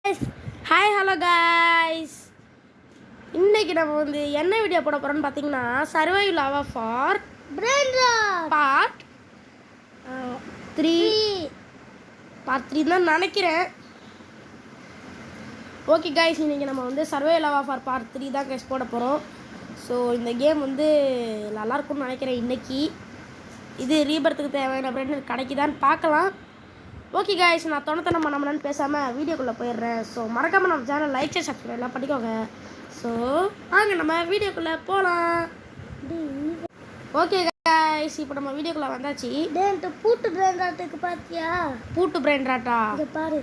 Hi hello guys, இன்னைக்கு நம்ம வந்து என்ன வீடியோ போட போகிறோம்னு பார்த்தீங்கன்னா சர்வைவல் லாவா ஃபார் பார்ட் 3 தான் நினைக்கிறேன். ஓகே காய்ஸ், இன்றைக்கி நம்ம வந்து சர்வைவல் லாவா ஃபார் பார்ட் 3 தான் கைஸ் போட போகிறோம். ஸோ இந்த கேம் வந்து நல்லாயிருக்கும்னு நினைக்கிறேன். இன்றைக்கி இது ரீபர்த்துக்கு தேவையான பிரெண்ட் கிடைக்குதான்னு பார்க்கலாம். ஓகே காய்ஸ், நான் தொணத்தனம் பண்ணணும்னு பேசாமல் வீடியோக்குள்ளே போயிடுறேன். ஸோ மறக்காமல் நம்ம சேனல் லைக் ஷேர் சப்ஸ்கிரைப் எல்லாம் பண்ணிக்கோங்க. ஸோ வாங்க நம்ம வீடியோக்குள்ளே போகலாம். ஓகே காய்ஸ், இப்போ நம்ம வீடியோக்குள்ளே வந்தாச்சு. பூட்டு பிராண்டாட்டுக்கு பார்த்தியா? பூட்டு பிராண்டாட்டா பாரு.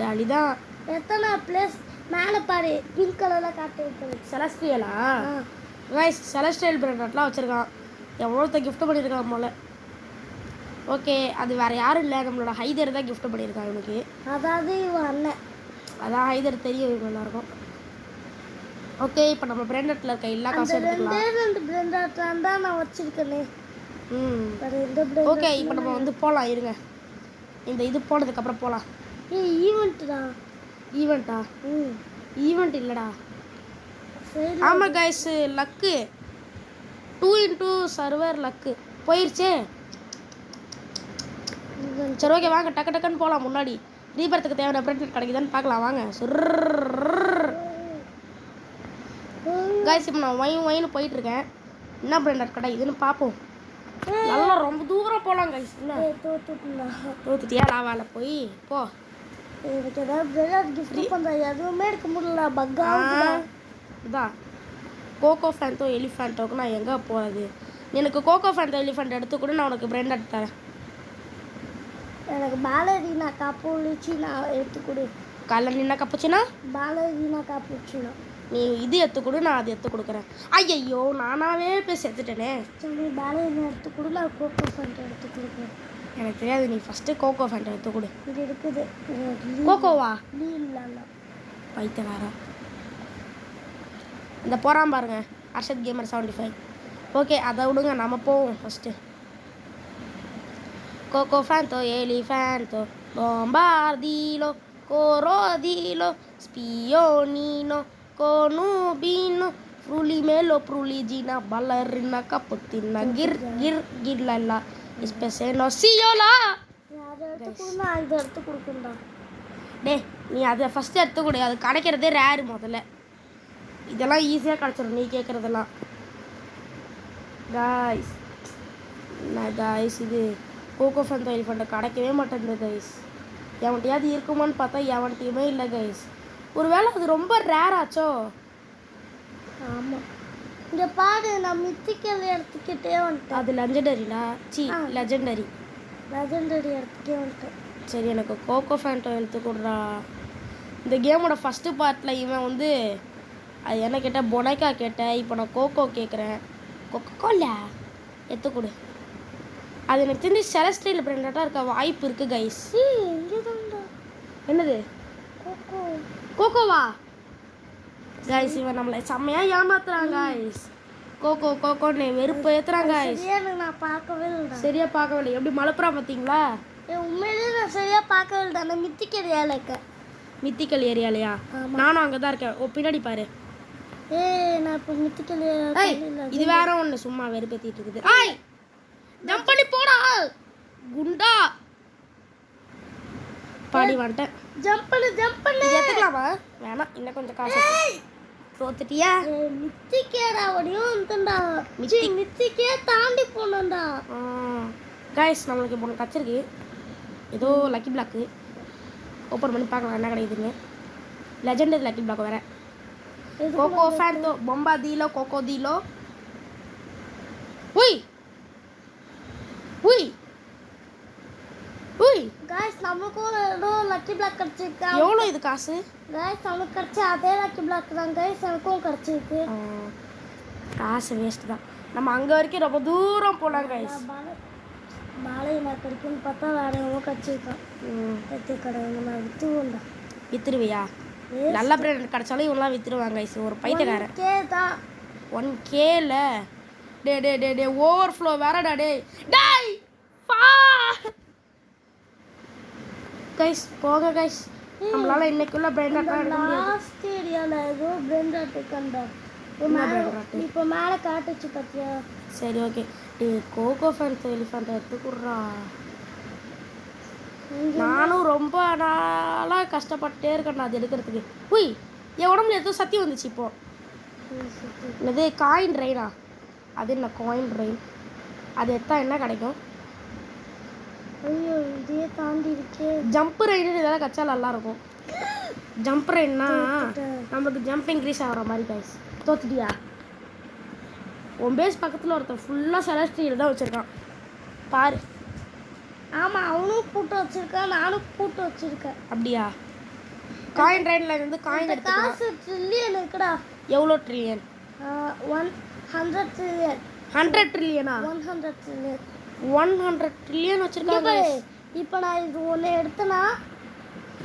ஜாலி தான். எத்தனை பிளேஸ் மேலே பாரு, பிங்க் கலரில் காட்டு. செலஸ்ட்ரியலா காய்ஸ்? செலஸ்ட்ரியல் பிராண்டாட்லாம் வச்சுருக்கான். எவ்வளோத்த கிஃப்ட் பண்ணியிருக்கான் போல. ஓகே, அது வேறு யாரும் இல்லை, நம்மளோட ஹைதர் தான் கிஃப்ட் பண்ணியிருக்காங்க எனக்கு. அதாவது இவன் அண்ணன், அதான் ஹைதர் தெரியும் இவங்க எல்லாருக்கும். ஓகே, இப்போ நம்ம பிராண்டட்டில் இருக்க எல்லா காசும் எடுத்துக்கலாம். ரெண்டு பிராண்டாட்லாம் தான் நான் வச்சுருக்கேனே. ஓகே, இப்போ நம்ம வந்து போகலாம். இருங்க, இந்த இது போனதுக்கப்புறம் போகலாம். ஈவெண்ட்டுடா. ஈவெண்ட்டா? ஈவெண்ட் இல்லைடா. ஆமாம் guys, luck 2x2 server luck போயிடுச்சே. சரி ஓகே, வாங்க டக்கு டக்குன்னு போகலாம். முன்னாடி ரீபர்த்துக்கு தேவையான பிரெண்ட் கிடைக்குதான்னு பார்க்கலாம் வாங்க. கைஸ், இப்போ நான் ஒயின்னு போயிட்டுருக்கேன். என்ன பிரெண்ட் கிடைக்குதுன்னு பார்ப்போம். நல்லா ரொம்ப தூரம் போகலாம் கைஸ். என்ன தோத்துட்டியா? லாவால போய் போ. எனக்கு ஏதாவது பிரெண்ட் கிஃப்ட் பண்ணுறேன், எதுவுமே எடுக்க முடியல. பக்கா இதான் கோகோ ஃபேண்டோ எலிஃபேண்டோக்கு நான் எங்கே போகிறது? எனக்கு கோகோ ஃபேண்டோ எலிஃபேண்ட் எடுத்து கூட நான் உனக்கு பிரெண்ட் எடுத்து தரேன். எனக்கு பாலரினா காப்புச்சினா எடுத்து கொடு. கலனினா கப்புச்சினா? பாலரினா காப்புச்சினா. நீ இது எடுத்து கொடு, நான் அது எடுத்து கொடுக்குறேன். ஐயோ, நானாவே போய் செத்துட்டேனே. சரி, பாலரினா எடுத்து கொடு, நான் கோகோ ஃபேண்டோ எடுத்து கொடுக்குறேன். எனக்கு தெரியாது, நீ ஃபஸ்ட்டு கோகோ ஃபேண்டோ எடுத்து கொடு. இது இருக்குது. கோகோவா? இல்லை பைத்தியக்காரா. இந்த போகிறான் பாருங்க, அர்ஷத் கேமர் 75. ஓகே, அதை விடுங்க, நம்ம போவோம் first. Coco fanto, elefanto, bombardilo, corodilo, spionino, conubino, frulimelo, pruligina, ballerina, cappuccina, gir, gir, girlalla, speseno, siola. டே, நீ அதை ஃபஸ்ட்டு எடுத்து கொடு. அது கிடைக்கிறதே ரேரு. முதல்ல இதெல்லாம் ஈஸியாக கிடச்சிடும் நீ கேட்குறதெல்லாம். காய்ஸ், என்ன காய்ஸ், இது கோகோ ஃபேண்டோ எலிஃபேண்டோ கிடைக்கவே மாட்டேங்குது கைஸ். எவன்ட்டையாவது இருக்குமான்னு பார்த்தா எவன்ட்டையுமே இல்லை கைஸ். ஒருவேளை அது ரொம்ப ரேர் ஆச்சோ? ஆமாம், இங்கே பாரு, நான் மித்திக்கல் எடுத்துக்கிட்டே வந்துட்டேன். அது லெஜெண்டரிலா? லெஜெண்டரி எடுத்துக்கிட்டே வந்துட்டேன். சரி, எனக்கு கோகோ ஃபேண்டோ எடுத்து கொடுறா. இந்த கேமோட ஃபஸ்ட்டு பார்ட்டில் இவன் வந்து அது என்ன கேட்டால் பொனைக்கா கேட்டேன். இப்போ நான் கோகோ கேட்குறேன். கோகோலா எடுத்து கொடு. அது எனக்கு தெரிஞ்சு செலஸ்ட்ரியல் பிராண்டாக இருக்க வாய்ப்பு இருக்குது கைஸ். என்னது கோகோவா? கைஸ், இவன் நம்மளை செம்மையாக ஏமாத்துறாங்க கைஸ். கோகோ கோகோன்னு வெறுப்பு ஏற்றுறாங்க கைஸ். நான் பார்க்கவே இல்லை. சரியாக பார்க்கவில்லை. எப்படி மலப்புறா பார்த்தீங்களா? உண்மையிலேயே நான் சரியாக பார்க்கவே இல்லை. நான் மித்திக்கல் ஏரியாவில் இருக்கேன். மித்திக்கல் ஏரியாலையா? நானும் அங்கே தான் இருக்கேன். ஓ, பின்னாடி பாரு. நான் இப்போ மித்திக்கல் இது வேற ஒன்று சும்மா வெறுப்பேற்றிட்டு இருக்குது. ஜம்ப் பண்ணி போடா குண்டா. பாடி வந்துட்டேன். ஜம்ப் பண்ணு. எடுத்துக்கலாமா? வேணாம், இன்னும் கொஞ்சம் காசு. தோத்துட்டியா? மித்திக்கேடா ஒடியும் வந்துடா. மித்திக்கே தாண்டி போனோம்டா. கைஸ், நம்மளுக்கு இப்போ ஒன்று கச்சிருக்கு. ஏதோ லக்கி பிளாக்கு. ஓப்பன் பண்ணி பார்க்கலாம் என்ன கிடைக்குதுங்க. லெஜெண்டரி லக்கி பிளாக் வேற. கோகோ ஃபேண்டோ பொம்பாதீலோ கோகோதீலோ. உய் உய் உய் गाइस, நமக்கும் ஏதோ லக்கி பிளாக் கிடைச்சிருக்கு. எவ்வளோ இது காசு? गाइस, நமக்கு கிடைச்ச அதே லக்கி பிளாக் தான் गाइस, எனக்கும் கிடைச்சிருக்கு. காசு வேஸ்ட் தான். நம்ம அங்கே வரைக்கும் ரொம்ப தூரம் போகலாம் गाइस. பாலை நான் கிடைக்கும்னு பார்த்தா வேற எவ்வளோ கிடைச்சிருக்கான். கடை நான் விற்றுவோம்டா. விற்றுருவியா? நல்ல பிராண்ட் கிடைச்சாலும் இவங்களாம் விற்றுருவாங்க गाइस. ஒரு பைத்தியக்காரன். 1K தான். 1Kல டே ஓவர்ஃப்ளோ வேறடா. டேய் பா கைஸ், போங்க கைஸ். நம்மளால இன்னைக்குள்ள பிரெயின் டாட்லாம் எடுக்க முடியாது. லாஸ்ட் ஏரியாவில் ஏதோ பிரெயின் டாட் கண்டா இப்போ மேலே காட்டுச்சு பார்த்தியா? சரி ஓகே. கோகோ ஃபேன்ஸ் எலிஃபண்ட் எடுத்துக்குறா. நானும் ரொம்ப நாளாக கஷ்டப்பட்டே இருக்கேன் அது எடுக்கிறதுக்கு. உய், என் உடம்புல ஏதோ சத்தி வந்துச்சு இப்போ. என்னது காயின் ரெயினா? அது என்ன காயின் ரெயின்? அது எடுத்தா என்ன கிடைக்கும்? ஐயோ இதே தாண்டி இருக்கே. ஜம்ப் ரெயின் இதெல்லாம் கச்சா நல்லா இருக்கும். ஜம்ப் ரெயின்னா நமக்கு ஜம்ப் இன்க்ரீஸ் ஆகிற மாதிரி கைஸ். தோத்துட்டியா? உன் பேஸ் பக்கத்தில் ஒருத்தன் ஃபுல்லாக செலஸ்டியல் தான் வச்சுருக்கான் பாரு. ஆமாம், அவனும் பூட்டு வச்சிருக்கான், நானும் பூட்டு வச்சிருக்கேன். அப்படியா? காயின் ரெயினில் இருந்து காயின் எடுத்து. காசு ட்ரில்லியன் இருக்குடா. எவ்வளோ ட்ரில்லியன்? 100 ட்ரில்லியன். 100 ட்ரில்லியனா? 100 ட்ரில்லியன். 100 ட்ரில்லியன் வச்சுருக்காங்க. இப்போ நான் இது ஒன்று எடுத்தேன்னா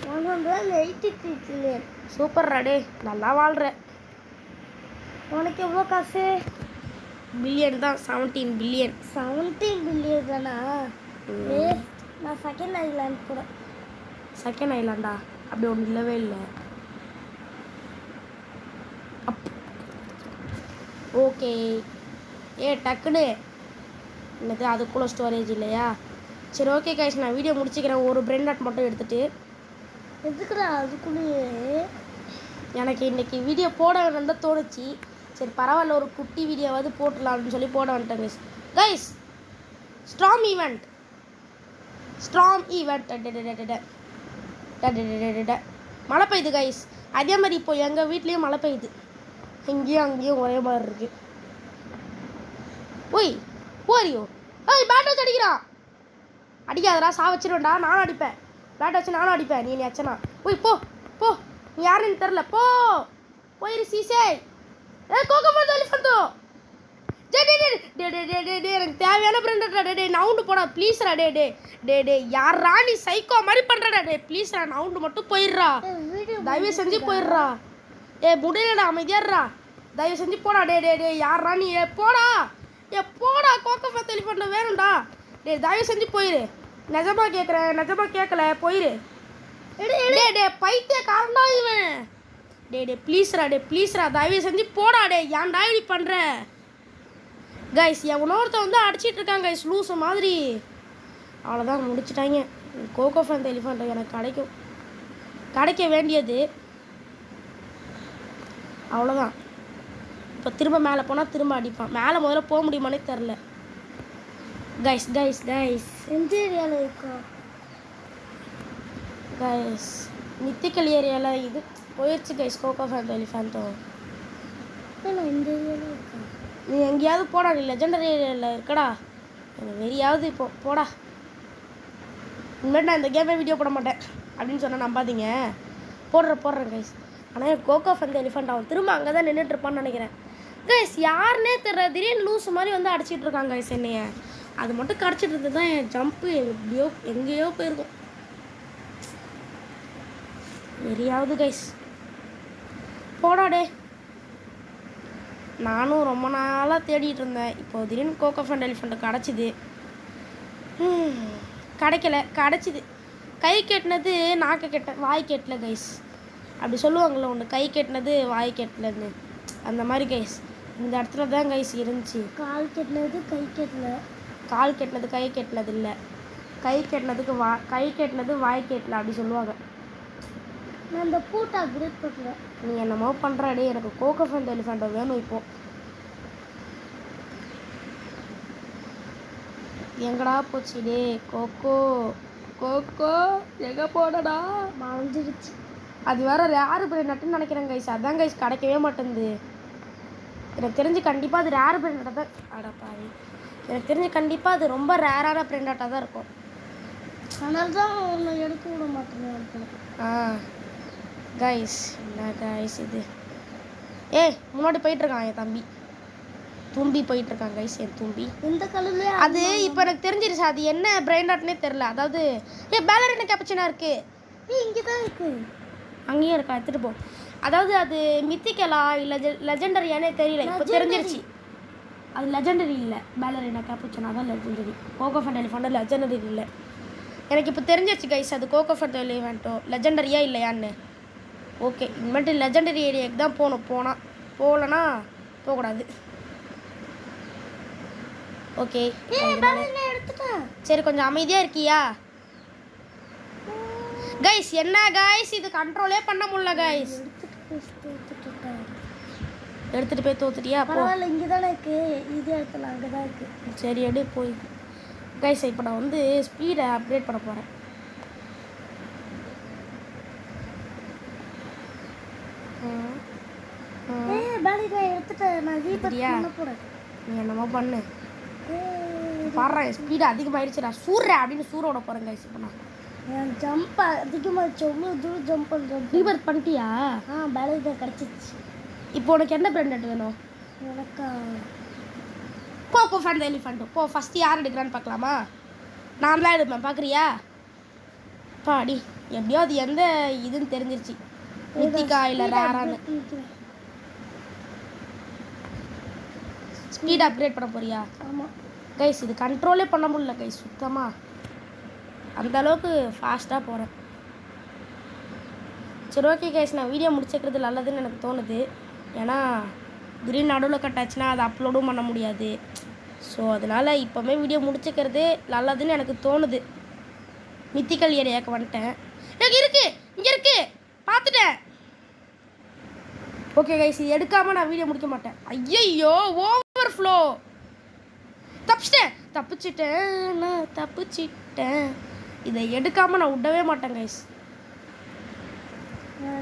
183 ட்ரில்லியன். சூப்பர் ராடே, நல்லா வாழ்கிற. உனக்கு எவ்வளோ காசு? பில்லியன் தான். 17 பில்லியன். 17 பில்லியன் தானா? நான் செகண்ட் ஐலாண்ட் கூட. செகண்ட் ஐலாண்டா? அப்படி ஒன்று இல்லவே இல்லை. ஓகே. டக்குன்னு என்னது அதுக்குள்ளே ஸ்டோரேஜ் இல்லையா? சரி ஓகே கைஸ், நான் வீடியோ முடிச்சுக்கிறேன். ஒரு பிரெயின் டாட் மட்டும் எடுத்துகிட்டு. எதுக்குடா அதுக்குள்ளேயே? எனக்கு இன்றைக்கி வீடியோ போட வேணும்னு தான் தோணுச்சு. சரி பரவாயில்ல, ஒரு குட்டி வீடியோவாவது போட்டலாம்னு சொல்லி போட வந்துட்டேன் கைஸ். கைஸ் ஸ்ட்ராம் ஈவெண்ட் மழை பெய்யுது கைஸ். அதே மாதிரி இப்போ எங்கள் வீட்லேயும் மழை பெய்யுது. இங்கேயும் அங்கேயும் ஒரே மாதிரி இருக்கு. ஓய் போறியோ? ஏய் பேட் வச்சு அடிக்கிறான். அடிக்காதடா, சா வச்சிருவேன்டா. நானும் அடிப்பேன். பேட் வச்சு நானும் அடிப்பேன். நீ அச்சனா? ஓய் போ போ, நீ யாருன்னு தெரில, போ போயிரு சீசே. Cocoa fans எலிஃபண்டோ. எனக்கு தேவையான பிரெண்ட் டே நவுண்டு போடா ப்ளீஸ்ரா. டே யாரா நீ சைக்கோ மாதிரி பண்ணுறடா. ப்ளீஸ்ரா நவுண்டு மட்டும் போயிடுறா, தயவு செஞ்சு போயிடுறா. முடியலடா, அமைதியாடுறா, தயவு செஞ்சு போடா. டே யாரா நீ? போடா போடா. கோகோ ஃபேன்ஸ் எலிஃபண்டோ வேணும்டா. தயவு செஞ்சு போயிரு. நிஜமா கேட்குறேன், நிஜமா கேட்கல, போயிரு. பைத்திய காரணா இவன். ப்ளீஸ்ரா தயவு செஞ்சு போடா. ஏன்டா இப்படி பண்ணுற கைஸ்? எவனோ ஒருத்தன் வந்து அடிச்சிட்டு இருக்காங்க கைஸ், லூசு மாதிரி. அவ்வளோதான், முடிச்சுட்டாங்க. கோகோ ஃபேன்ஸ் எலிஃபண்ட் எனக்கு கிடைக்க வேண்டியது அவ்வளோதான். இப்போ திரும்ப மேலே போனால் திரும்ப அடிப்பான். மேலே முதல்ல போக முடியுமானே தெரில கைஸ். எந்த ஏரியாவில் இருக்கா கைஸ்? மித்திக்கல் ஏரியாவில் இது போயிடுச்சு கைஸ். கோகோ ஃபேன்ஸ் எலிஃபண்ட்டோ இந்த ஏரியாவில் இருக்கா? நீ எங்கேயாவது போடா, நீ லெஜெண்டரி ஏரியாவில் இருக்கடா. எனக்கு வெறியாவது இப்போ போடா. இனிமேட்டு நான் இந்த கேமே வீடியோ போட மாட்டேன் அப்படின்னு சொன்னால் நம்பாதீங்க. போடுறேன் கைஸ். ஆனால் கோகோ ஃபேன்ஸ் எலிஃபண்ட் அவன் திரும்ப அங்கே தான் நின்றுட்டு இருப்பான்னு நினைக்கிறேன் கைஸ். யாருன்னே தெரியல, திடீர்னு லூஸ் மாதிரி வந்து அடிச்சிட்டு இருக்காங்க கைஸ் என்னைய. அது மட்டும் கிடச்சிட்டு இருந்தது தான் என் ஜம்ப்பு எங்கேயோ போயிருக்கும். வெறியாவது கைஸ், போடாடே. நானும் ரொம்ப நாளாக தேடிட்டு இருந்தேன். இப்போ திடீர்னு கோகோ ஃபேன்ஸ் எலிஃபண்ட் கிடச்சிது. கிடச்சிது. கை கெட்டினது நாக்கு கெட்ட வாய் கெட்டல கைஸ். அப்படி சொல்லுவாங்கள்ல ஒன்று, கை கெட்டினது வாய் கெட்டலன்னு. அந்த மாதிரி கைஸ் இந்த இடத்துல தான் கைஸ் இருந்துச்சு. கால் கெட்டினது கை கெட்டல. கால் கெட்டினது கை கெட்டினது இல்லை. கை கெட்டினது வாய் கெட்டல அப்படி சொல்லுவாங்க. நான் இந்த பூட்டை அப்கிரேட் பண்ணுறேன். நீ என்னமோ பண்ணுறாடே. எனக்கு கோகோ ஃபேன்ஸ் எலிஃபண்ட் வேணும் இப்போ. எங்கடா போச்சு டே கோகோ எங்கே போடடா? மறந்துடுச்சு. அது வேற ரேர் பிரெயின் நட்டுன்னு நினைக்கிறேன் கைஸ். அதான் கைஸ் கிடைக்கவே மாட்டேங்குது. எனக்கு தெரிஞ்சு கண்டிப்பாக அது ரேர் பிரெயின் நட்டாக தான். அடப்பாவி, எனக்கு தெரிஞ்சு கண்டிப்பாக அது ரொம்ப ரேரான பிரெயின் நட்டாக தான் இருக்கும். அதனால தான் ஒன்று எடுக்க விட மாட்டேன். கைஸ் என்ன கைஸ் இது? முன்னாடி போயிட்டுருக்கான் என் தும்பி போயிட்டுருக்கான் கைஸ். என் தும்பி இந்த கலர்லேயே அது இப்போ எனக்கு தெரிஞ்சிருச்சு அது என்ன பிரெயின் டாட்னே தெரில. அதாவது பேலரினா கேப்பச்சினா இருக்குது. இங்கே தான் இருக்குது. அங்கேயும் இருக்கா, எடுத்துகிட்டு போ. அதாவது அது மித்திக்கலா இல்லை லெஜெண்டரியானே தெரியல. இப்போ தெரிஞ்சிருச்சு அது லெஜெண்டரி இல்லை. பேலரினா கேப்பச்சினா தான் legendary. Coco fans elephant legendary இல்லை. எனக்கு இப்போ தெரிஞ்சிச்சு கைஸ் அது கோகோ ஃபேண்ட் எலிவெண்ட்டோ லெஜெண்டரியா இல்லையான்னு. ஓகே இனிமேட்டு லெஜெண்டரி ஏரியாவுக்கு தான் போகணும். போகலன்னா போகக்கூடாது. ஓகே சரி கொஞ்சம் அமைதியாக இருக்கியா கைஸ்? என்ன கைஸ் இது கண்ட்ரோலே பண்ண முடியல கைஸ். எடுத்துகிட்டு போய் தோத்துட்டியா? பரவாயில்ல, இங்கே தானே இருக்கு. இது இடத்துல அங்கே தான் இருக்கு. சரி எடு போய். கைஸ் இப்போ நான் வந்து ஸ்பீடை அப்டேட் பண்ண போகிறேன். எடுத்துட்டேன் நான் பண்ண போகிறேன். நீ என்னமோ பண்ணு. பாடுறேன் ஸ்பீடு அதிகமாகிடுச்சு. நான் சூடுறேன் அப்படின்னு சூரோட போகிறேன் கைஸ். இப்போ நான் ஜம்ப் அதிகமாகிடுச்சு. எவ்வளோ தூரம் ஜம்ப் பண்ணுறேன். ரீபர்த் பண்ணிட்டியா? பேலன்ஸ் தான் கிடச்சிச்சு. இப்போ உனக்கு என்ன பிராண்டட் வேணும்? எனக்கா கோகோ ஃபேண்ட் எலிஃபண்ட். போ ஃபஸ்ட்டு யார் எடுக்கிறான்னு பார்க்கலாமா? நான் தான் எடுப்பேன், பார்க்குறியா? பாடி எப்படியோ அது எந்த இதுன்னு தெரிஞ்சிருச்சு. நித்திகா இல்லை ரேரான்னு. ஸ்பீட் அப்கிரேட் பண்ண போறியா? ஆமாம் கைஸ் இது கண்ட்ரோலே பண்ண முடியல கைஸ் சுத்தமாக. அந்த அளவுக்கு ஃபாஸ்ட்டாக போகிறேன். சரி ஓகே கைஸ் நான் வீடியோ முடிச்சுக்கிறது நல்லதுன்னு எனக்கு தோணுது. ஏன்னா திடீர்னு நடுவில் கட் ஆச்சுன்னா அதை அப்லோடும் பண்ண முடியாது. ஸோ அதனால் இப்போவே வீடியோ முடிச்சுக்கிறது நல்லதுன்னு எனக்கு தோணுது. மித்திக்கல் ஏரியாவுக்கு வந்துட்டேன். எனக்கு இருக்குது, இங்கே இருக்குது, பார்த்துட்டேன். ஓகே கைஸ் இது எடுக்காமல் நான் வீடியோ முடிக்க மாட்டேன். ஐயையோ ஓவர் ஃப்ளோ. தப்பிச்சிட்டேன். இதை எடுக்காமல் நான் விடவே மாட்டேன் கைஸ்.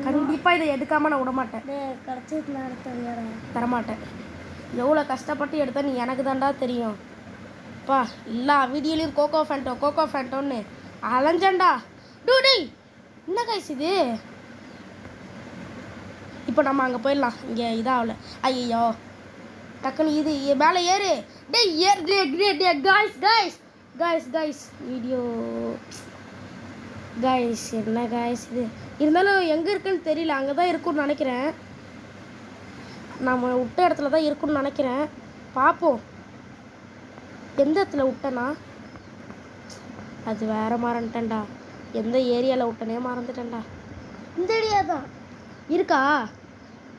கண்டிப்பாக இதை எடுக்காமல் நான் விட மாட்டேன். தரமாட்டேன். எவ்வளோ கஷ்டப்பட்டு எடுத்தா நீ எனக்கு தாண்டா தெரியும். பா எல்லா வீடியோலையும் கோகோ ஃபேண்டோன்னு அலைஞ்சண்டா. டேய் என்ன கைஸ் இது? இப்போ நம்ம அங்கே போயிடலாம். இங்கே இதாகல. ஐயோ டக்குன்னு இது மேலே ஏறு. கைஸ் வீடியோ கைஸ் என்ன கைஸ் இது? இருந்தாலும் எங்கே இருக்குன்னு தெரியல. அங்கே தான் இருக்குன்னு நினைக்கிறேன். நம்ம விட்ட இடத்துல தான் இருக்குன்னு நினைக்கிறேன். பார்ப்போம் எந்த இடத்துல விட்டேன்னா. அது வேற மறந்துட்டேன்டா. எந்த ஏரியாவில் விட்டனே மறந்துட்டேன்டா. இந்த ஏரியா தான் இருக்கா?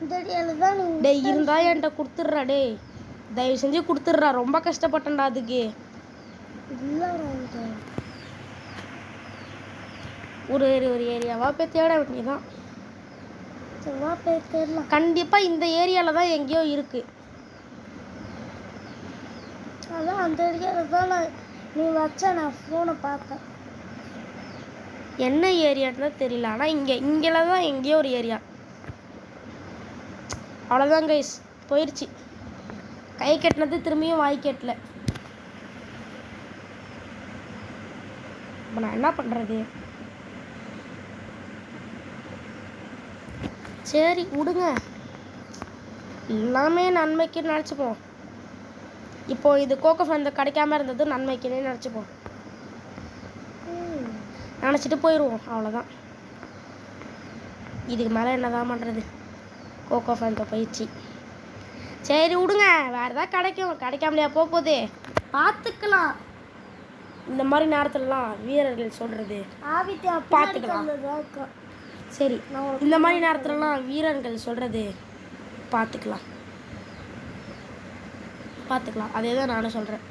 இந்த ஏரியாவில் தான். டேய் இருந்தா என்கிட்ட கொடுத்துட்றா. டேய் தயவு செஞ்சு கொடுத்துட்றா. ரொம்ப கஷ்டப்பட்டேன்டா அதுக்கு. ஒரு ஏரியாவா போய் தேட வேண்டியதான். கண்டிப்பாக இந்த ஏரியாவில் தான் எங்கேயோ இருக்கு. அதான் அந்த ஏரியாவில் தான் நீ வச்ச நான் ஃபோனை பார்த்தேன். என்ன ஏரியான்னு தெரியல. ஆனால் இங்கேல தான் எங்கேயோ ஒரு ஏரியா. அவ்வளோதான் கைஸ் போயிடுச்சு. கை கட்டினது திரும்பியும் வாய் கட்டல. இப்போ நான் என்ன பண்ணுறது? சரி விடுங்க, எல்லாமே நன்மைக்கு நினச்சிப்போம். இப்போது இது கோகோ ஃபேண்ட் கிடைக்காம இருந்தது நன்மைக்குன்னே நினச்சிப்போம். நினச்சிட்டு போயிடுவோம். அவ்வளோதான். இதுக்கு மேலே என்ன தான் பண்ணுறது? கோகோ ஃபேண்ட்டை போயிடுச்சு. சரி விடுங்க, வேறு ஏதாவது கிடைக்காமலையா போகுது பார்த்துக்கலாம். இந்த மாதிரி நேரத்துலலாம் வீரர்கள் சொல்கிறது பார்த்துக்கலாம். சரி இந்த மாதிரி நேரத்துலலாம் வீரர்கள் சொல்கிறது பார்த்துக்கலாம். அதே தான் நானும் சொல்கிறேன்.